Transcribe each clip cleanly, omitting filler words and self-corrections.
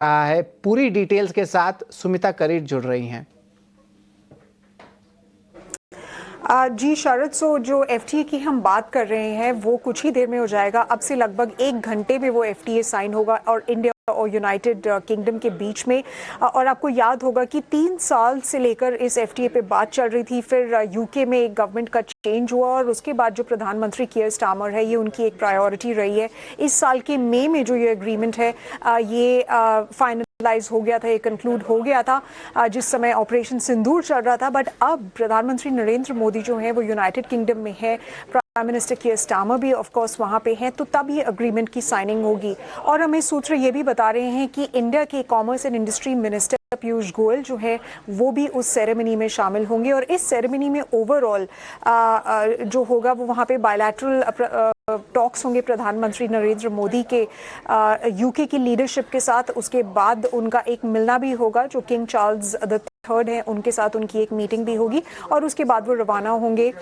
रहा है। पूरी डिटेल्स के साथ सुमिता करीर जुड़ रही हैं। जी शरद, जो एफटीए की हम बात कर रहे हैं वो कुछ ही देर में हो जाएगा। अब से लगभग 1 घंटे में वो एफटीए साइन होगा और इंडिया और यूनाइटेड किंगडम के बीच में। और आपको याद होगा कि 3 साल से लेकर इस एफटीए पे बात चल रही थी। फिर यूके में एक गवर्नमेंट का चेंज हुआ और उसके बाद जो प्रधानमंत्री कीयर स्टारमर है, ये उनकी एक प्रायोरिटी रही है। इस साल के मई में जो ये एग्रीमेंट है ये फाइनलाइज हो गया था, ये कंक्लूड हो गया था जिस समय ऑपरेशन सिंदूर चल रहा था। बट अब प्रधानमंत्री नरेंद्र मोदी जो है वो यूनाइटेड किंगडम में है, प्राइम मिनिस्टर कीयर स्टारमर भी ऑफ कोर्स वहाँ पे हैं, तो तब ये एग्रीमेंट की साइनिंग होगी। और हमें सूत्र ये भी बता रहे हैं कि इंडिया के commerce and industry minister Piyush Goyal जो है वो भी उस सेरेमनी में शामिल होंगे। और इस सेरेमनी में ओवरऑल जो होगा वो वहाँ पे बायलैटरल टॉक्स होंगे प्रधानमंत्री नरेंद्र मोदी के यूके की लीडरशिप के साथ। उसके बाद उनका एक मिलना भी होगा, जो किंग चार्ल्स III है उनके साथ उनकी एक मीटिंग भी होगी। और उसके बाद वो रवाना होंगे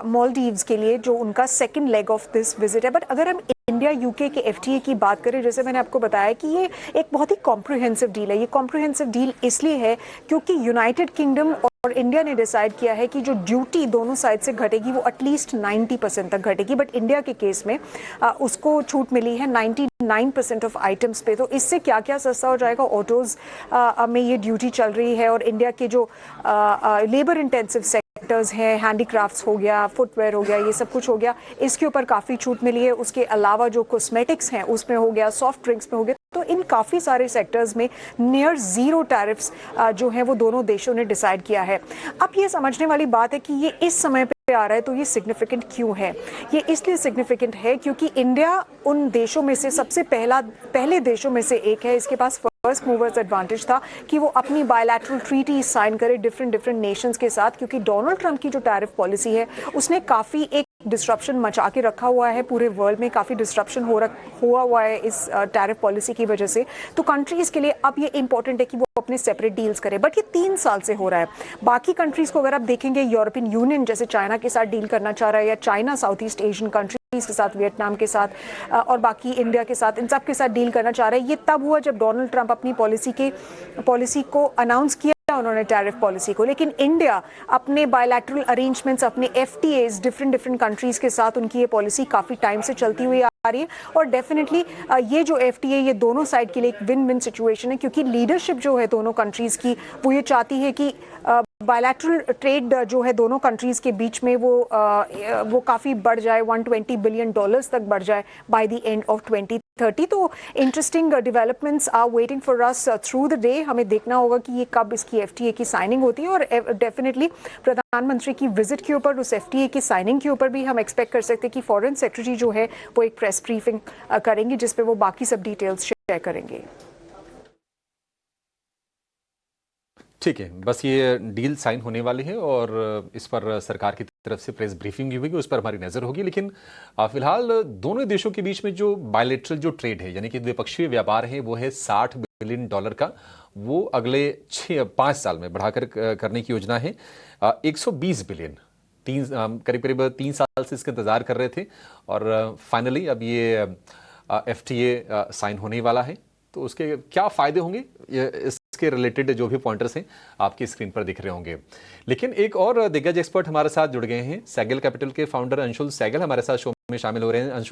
मालदीव्स के लिए, जो उनका second leg of this visit है। बट अगर हम इंडिया यूके के एफटीए की बात करें, जैसे मैंने आपको बताया कि ये एक बहुत ही कॉम्प्रिहेंसिव डील है। ये कॉम्प्रिहेंसिव डील इसलिए है क्योंकि यूनाइटेड किंगडम और इंडिया ने डिसाइड किया है कि जो ड्यूटी दोनों साइड से घटेगी वो एटलीस्ट 90% तक घटेगी। बट इंडिया के केस में उसको छूट मिली है 99% ऑफ आइटम्स पे। तो इससे क्या क्या सस्ता हो जाएगा। ऑटोज में ये ड्यूटी चल रही है और इंडिया के जो लेबर इंटेंसिव सेक्टर्स हैं, हैंडीक्राफ्ट्स हो गया, फुटवेयर हो गया, ये सब कुछ हो गया, इसके ऊपर काफ़ी छूट मिली है। उसके अलावा जो कॉस्मेटिक्स हैं उसमें हो गया, सॉफ्ट ड्रिंक्स में हो गया। तो इन काफ़ी सारे सेक्टर्स में नियर ज़ीरो टैरिफ्स जो हैं वो दोनों देशों ने डिसाइड किया है। अब ये समझने वाली बात है कि ये इस समय पे आ रहा है तो ये सिग्निफिकेंट क्यों है। ये इसलिए सिग्निफिकेंट है क्योंकि इंडिया उन देशों में से सबसे पहले देशों में से एक है। इसके पास फर्स्ट मूवर्स एडवांटेज था कि वो अपनी बायलैटरल ट्रीटी साइन करे डिफरेंट नेशंस के साथ, क्योंकि डोनाल्ड ट्रंप की जो टैरिफ पॉलिसी है उसने काफ़ी एक डिस्ट्रप्शन मचा के रखा हुआ है। पूरे वर्ल्ड में काफ़ी डिस्ट्रप्शन हुआ है इस टैरिफ पॉलिसी की वजह से। तो कंट्रीज़ के लिए अब ये इंपॉर्टेंट है कि वो अपने सेपरेट डील्स करें। बट ये 3 साल से हो रहा है। बाकी कंट्रीज़ को अगर आप देखेंगे, यूरोपियन यूनियन जैसे चाइना के साथ डील करना चाह रहा है, या China south east Asian countries के साथ, वियतनाम के साथ और बाकी इंडिया के साथ, इन सब के साथ डील करना चाह रहे हैं। ये तब हुआ जब डोनाल्ड ट्रंप अपनी पॉलिसी को अनाउंस किया उन्होंने, टैरिफ पॉलिसी को। लेकिन इंडिया अपने बायलैटरल अरेंजमेंट्स, अपने एफटीएज डिफरेंट कंट्रीज के साथ, उनकी ये पॉलिसी काफ़ी टाइम से चलती हुई आ रही है। और डेफिनेटली ये जो एफटीए ये दोनों साइड के लिए एक विन विन सिचुएशन है, क्योंकि लीडरशिप जो है दोनों कंट्रीज की वो ये चाहती है कि बायलैटरल ट्रेड जो है दोनों कंट्रीज के बीच में वो काफ़ी बढ़ जाए, $120 बिलियन तक बढ़ जाए बाय द एंड ऑफ 2030। तो interesting developments are waiting for us through the day. हमें देखना होगा कि ये कब इसकी एफटीए की साइनिंग होती है। और डेफिनेटली प्रधानमंत्री की विजिट के ऊपर, उस एफटीए की साइनिंग के ऊपर भी हम एक्सपेक्ट कर सकते हैं कि फॉरेन सेक्रेटरी जो है वो एक प्रेस ब्रीफिंग करेंगे जिसपे वो बाकी सब डिटेल्स शेयर करेंगे। ठीक है, बस ये डील साइन होने वाली है और इस पर सरकार की तरफ से प्रेस ब्रीफिंग भी होगी, उस पर हमारी नज़र होगी। लेकिन फिलहाल दोनों देशों के बीच में जो बायलैटरल जो ट्रेड है, यानी कि द्विपक्षीय व्यापार है, वो है $60 बिलियन का। वो अगले 5 साल में बढ़ाकर करने की योजना है 120 बिलियन। करीब 3 साल से इसका इंतजार कर रहे थे और फाइनली अब ये एफटीए साइन होने वाला है। तो उसके क्या फ़ायदे होंगे, इसके रिलेटेड जो भी पॉइंटर्स हैं आपकी स्क्रीन पर दिख रहे होंगे। लेकिन एक और दिग्गज एक्सपर्ट हमारे साथ जुड़ गए हैं। सैगल कैपिटल के फाउंडर अंशुल सैगल हमारे साथ शो में शामिल हो रहे हैं। अंशुल